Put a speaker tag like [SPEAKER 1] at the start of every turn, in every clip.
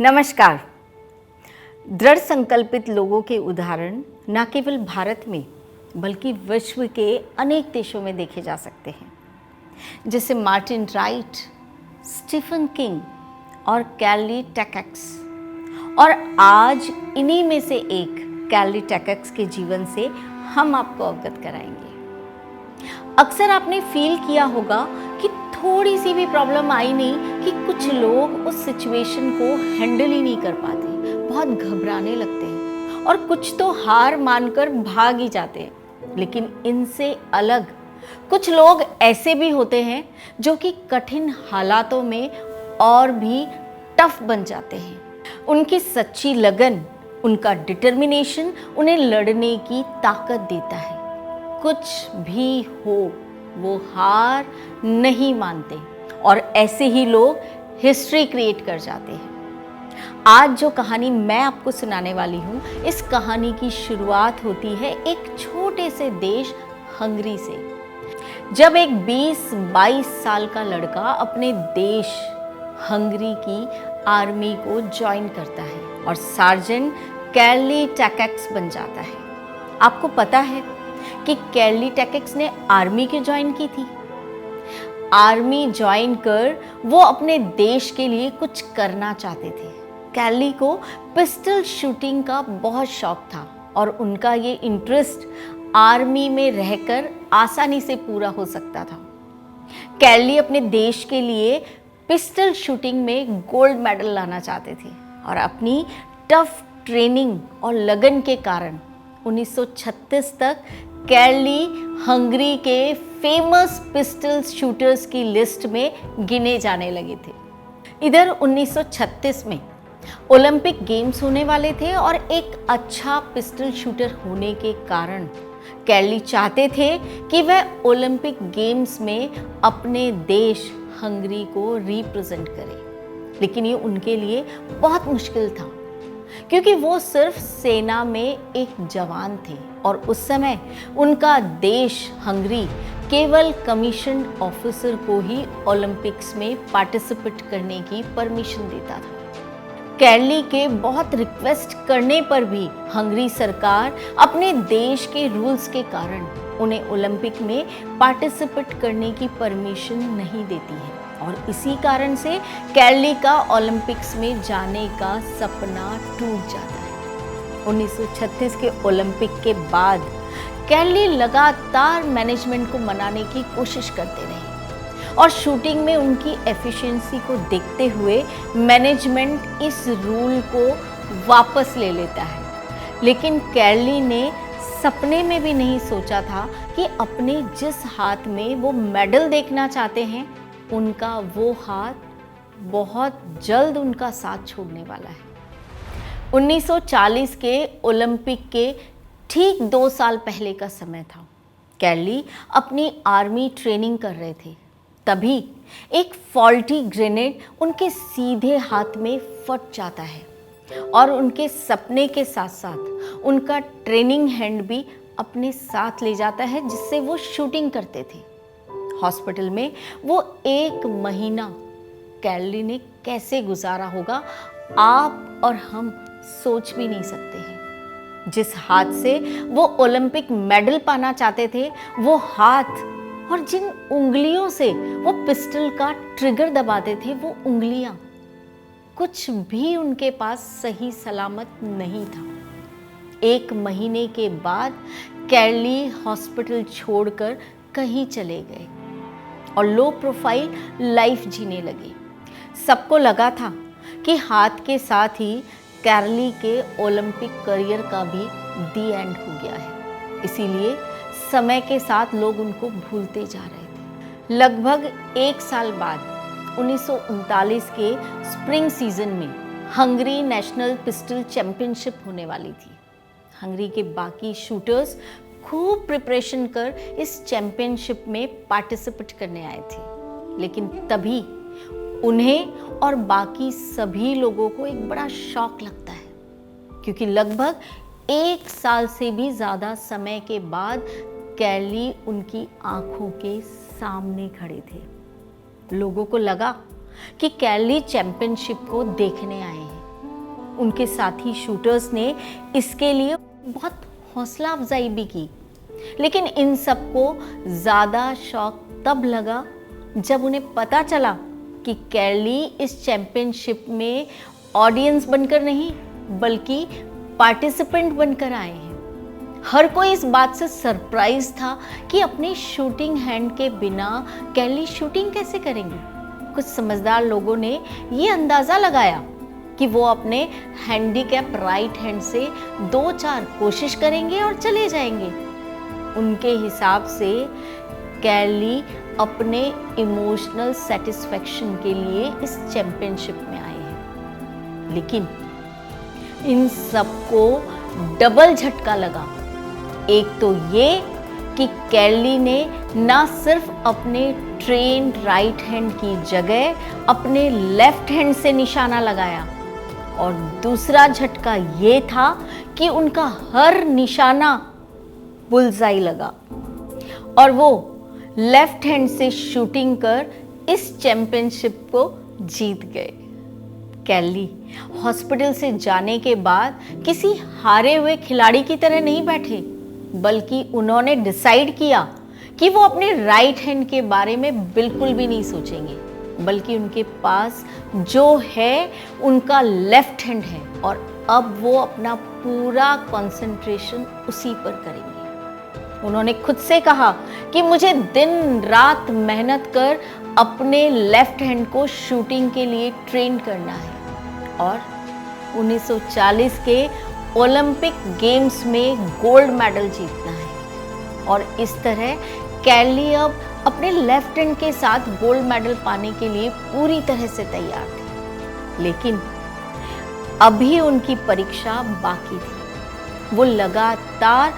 [SPEAKER 1] नमस्कार। दृढ़ संकल्पित लोगों के उदाहरण न केवल भारत में बल्कि विश्व के अनेक देशों में देखे जा सकते हैं, जैसे मार्टिन राइट, स्टीफन किंग और कैली टैकेक्स। और आज इन्हीं में से एक कैली टैकेक्स के जीवन से हम आपको अवगत कराएंगे। अक्सर आपने फील किया होगा कि थोड़ी सी भी प्रॉब्लम आई नहीं कि कुछ लोग उस सिचुएशन को हैंडल ही नहीं कर पाते, बहुत घबराने लगते हैं और कुछ तो हार मानकर भाग ही जाते हैं। लेकिन इनसे अलग कुछ लोग ऐसे भी होते हैं जो कि कठिन हालातों में और भी टफ बन जाते हैं। उनकी सच्ची लगन, उनका डिटर्मिनेशन उन्हें लड़ने की ताकत देता है। कुछ भी हो वो हार नहीं मानते और ऐसे ही लोग हिस्ट्री क्रिएट कर जाते हैं। आज जो कहानी मैं आपको सुनाने वाली हूँ, इस कहानी की शुरुआत होती है एक छोटे से देश हंगरी से। जब एक 20-22 साल का लड़का अपने देश हंगरी की आर्मी को ज्वाइन करता है और सार्जेंट कैली टैकेक्स बन जाता है। आपको पता है कि कैली टैकेक्स ने आर्मी क्यों ज्वाइन की थी? आर्मी ज्वाइन कर वो अपने देश के लिए कुछ करना चाहते थे। कैली को पिस्टल शूटिंग का बहुत शौक था और उनका ये इंटरेस्ट आर्मी में रहकर आसानी से पूरा हो सकता था। कैली अपने देश के लिए पिस्टल शूटिंग में गोल्ड मेडल लाना चाहते थे और अपनी टफ ट्रेनिंग और लगन के कारण 1936 तक कैली हंगरी के फेमस पिस्टल शूटर्स की लिस्ट में गिने जाने लगे थे। इधर 1936 में ओलंपिक गेम्स होने वाले थे और एक अच्छा पिस्टल शूटर होने के कारण कैली चाहते थे कि वह ओलंपिक गेम्स में अपने देश हंगरी को रिप्रेजेंट करे। लेकिन ये उनके लिए बहुत मुश्किल था क्योंकि वो सिर्फ सेना में एक जवान थे और उस समय उनका देश हंगरी केवल कमीशन ऑफिसर को ही ओलंपिक्स में पार्टिसिपेट करने की परमिशन देता था। कैली के बहुत रिक्वेस्ट करने पर भी हंगरी सरकार अपने देश के रूल्स के कारण उन्हें ओलंपिक में पार्टिसिपेट करने की परमिशन नहीं देती है और इसी कारण से कैली का ओलंपिक्स में जाने का सपना टूट जाता है। 1936 के ओलंपिक के बाद कैली लगातार मैनेजमेंट को मनाने की कोशिश करते रहे और शूटिंग में उनकी एफिशिएंसी को देखते हुए मैनेजमेंट इस रूल को वापस ले लेता है। लेकिन कैली ने सपने में भी नहीं सोचा था कि अपने जिस हाथ में वो मेडल देखना चाहते हैं, उनका वो हाथ बहुत जल्द उनका साथ छोड़ने वाला है। 1940 के ओलंपिक के ठीक 2 साल पहले का समय था। कैली अपनी आर्मी ट्रेनिंग कर रहे थे, तभी एक फॉल्टी ग्रेनेड उनके सीधे हाथ में फट जाता है और उनके सपने के साथ साथ उनका ट्रेनिंग हैंड भी अपने साथ ले जाता है जिससे वो शूटिंग करते थे। हॉस्पिटल में वो 1 महीना कैली ने कैसे गुजारा होगा, आप और हम सोच भी नहीं सकते हैं। जिस हाथ से वो ओलंपिक मेडल पाना चाहते थे, वो हाथ और जिन उंगलियों से वो पिस्टल का ट्रिगर दबाते थे, वो उंगलियां कुछ भी उनके पास सही सलामत नहीं था। 1 महीने के बाद कैली हॉस्पिटल छोड़कर कहीं चले गए और लो प्रोफाइल लाइफ जीने लगे। सबको लगा था कि हाथ के साथ ही कैली के ओलंपिक करियर का भी दी एंड हो गया है, इसीलिए समय के साथ लोग उनको भूलते जा रहे थे। लगभग 1 साल बाद 1939 के स्प्रिंग सीजन में हंगरी नेशनल पिस्टल चैंपियनशिप होने वाली थी। हंगरी के बाकी शूटर्स खूब प्रिपरेशन कर इस चैंपियनशिप में पार्टिसिपेट करने आए थे, लेकिन तभी उन्हें और बाकी सभी लोगों को एक बड़ा शॉक लगता है क्योंकि लगभग 1 साल से भी ज़्यादा समय के बाद कैली उनकी आंखों के सामने खड़े थे। लोगों को लगा कि कैली चैंपियनशिप को देखने आए हैं, उनके साथी शूटर्स ने इसके लिए बहुत हौसला अफजाई भी की। लेकिन इन सबको ज़्यादा शौक तब लगा जब उन्हें पता चला कि कैली इस चैंपियनशिप में ऑडियंस बनकर नहीं बल्कि पार्टिसिपेंट बनकर आए हैं। हर कोई इस बात से सरप्राइज था कि अपने शूटिंग हैंड के बिना कैली शूटिंग कैसे करेंगे। कुछ समझदार लोगों ने ये अंदाज़ा लगाया कि वो अपने हैंडीकैप राइट हैंड से 2-4 कोशिश करेंगे और चले जाएंगे। उनके हिसाब से कैली अपने इमोशनल सेटिस्फैक्शन के लिए इस चैंपियनशिप में आए हैं। लेकिन इन सबको डबल झटका लगा। एक तो ये कि कैली ने ना सिर्फ अपने ट्रेन्ड राइट हैंड की जगह अपने लेफ्ट हैंड से निशाना लगाया, और दूसरा झटका ये था कि उनका हर निशाना बुलजाई लगा और वो लेफ्ट हैंड से शूटिंग कर इस चैंपियनशिप को जीत गए। कैली हॉस्पिटल से जाने के बाद किसी हारे हुए खिलाड़ी की तरह नहीं बैठे, बल्कि उन्होंने डिसाइड किया कि वो अपने राइट हैंड के बारे में बिल्कुल भी नहीं सोचेंगे, बल्कि उनके पास जो है उनका लेफ्ट हैंड है और अब वो अपना पूरा कंसंट्रेशन उसी पर करेंगे। उन्होंने खुद से कहा कि मुझे दिन रात मेहनत कर अपने लेफ्ट हैंड को शूटिंग के लिए ट्रेन करना है और 1940 के ओलंपिक गेम्स में गोल्ड मेडल जीतना है। और इस तरह कैली अब अपने लेफ्ट हैंड के साथ गोल्ड मेडल पाने के लिए पूरी तरह से तैयार थे। लेकिन अभी उनकी परीक्षा बाकी थी। वो लगातार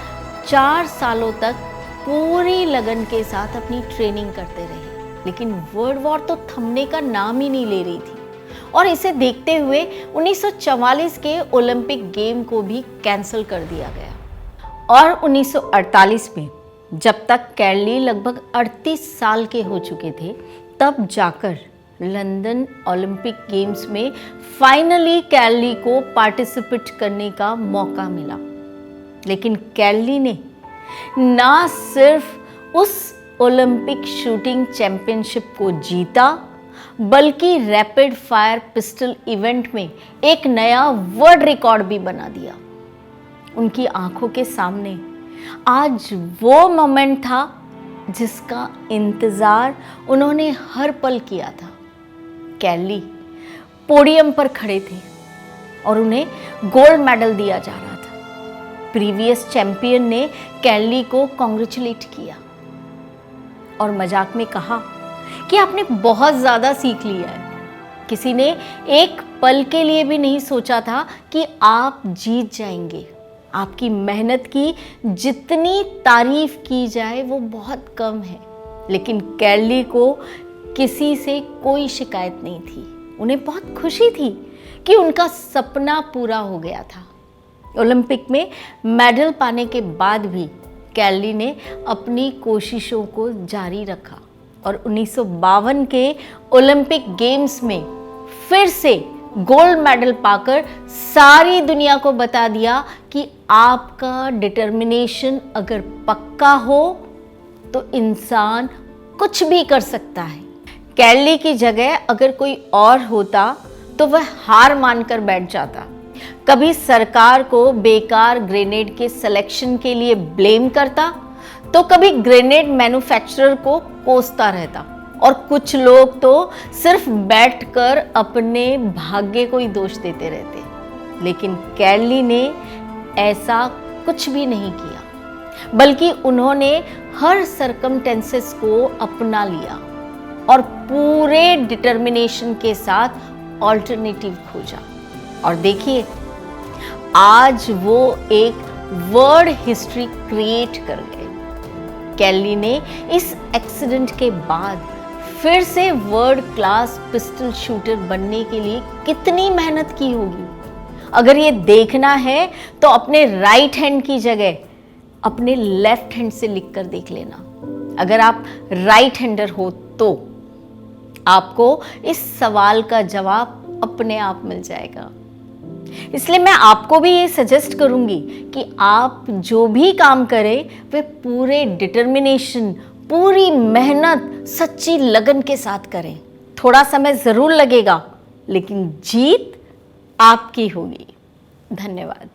[SPEAKER 1] 4 सालों तक पूरी लगन के साथ अपनी ट्रेनिंग करते रहे, लेकिन वर्ल्ड वॉर तो थमने का नाम ही नहीं ले रही थी। और इसे देखते हुए 1944 के ओलंपिक गेम को भी कैंसिल कर दिया गया। और 1948 में जब तक कैली लगभग 38 साल के हो चुके थे, तब जाकर लंदन ओलंपिक गेम्स में फाइनली कैली को पार्टिसिपेट करने का मौका मिला। लेकिन कैली ने ना सिर्फ उस ओलंपिक शूटिंग चैंपियनशिप को जीता, बल्कि रैपिड फायर पिस्टल इवेंट में एक नया वर्ल्ड रिकॉर्ड भी बना दिया। उनकी आंखों के सामने आज वो मोमेंट था जिसका इंतजार उन्होंने हर पल किया था। कैली पोडियम पर खड़े थे और उन्हें गोल्ड मेडल दिया जा रहा था। प्रीवियस चैंपियन ने कैली को कॉन्ग्रेचुलेट किया और मजाक में कहा कि आपने बहुत ज़्यादा सीख लिया है। किसी ने एक पल के लिए भी नहीं सोचा था कि आप जीत जाएंगे। आपकी मेहनत की जितनी तारीफ की जाए वो बहुत कम है। लेकिन कैली को किसी से कोई शिकायत नहीं थी। उन्हें बहुत खुशी थी कि उनका सपना पूरा हो गया था। ओलंपिक में मेडल पाने के बाद भी कैली ने अपनी कोशिशों को जारी रखा और 1952 के ओलंपिक गेम्स में फिर से गोल्ड मेडल पाकर सारी दुनिया को बता दिया कि आपका डिटर्मिनेशन अगर पक्का हो तो इंसान कुछ भी कर सकता है। कैली की जगह अगर कोई और होता तो वह हार मानकर बैठ जाता। कभी सरकार को बेकार ग्रेनेड के सिलेक्शन के लिए ब्लेम करता, तो कभी ग्रेनेड मैन्युफैक्चरर को कोसता रहता, और कुछ लोग तो सिर्फ बैठकर अपने भाग्य को ही दोष देते रहते। लेकिन कैली ने ऐसा कुछ भी नहीं किया, बल्कि उन्होंने हर सर्कमटेंसेस को अपना लिया और पूरे डिटर्मिनेशन के साथ ऑल्टरनेटिव खोजा। और देखिए, आज वो एक वर्ल्ड हिस्ट्री क्रिएट कर गए। कैली ने इस एक्सीडेंट के बाद फिर से वर्ल्ड क्लास पिस्टल शूटर बनने के लिए कितनी मेहनत की होगी। अगर ये देखना है तो अपने राइट हैंड की जगह अपने लेफ्ट हैंड से लिखकर देख लेना। अगर आप राइट हैंडर हो तो आपको इस सवाल का जवाब अपने आप मिल जाएगा। इसलिए मैं आपको भी ये सजेस्ट करूंगी कि आप जो भी काम करें वे पूरे डिटर्मिनेशन, पूरी मेहनत, सच्ची लगन के साथ करें। थोड़ा समय ज़रूर लगेगा, लेकिन जीत आपकी होगी। धन्यवाद।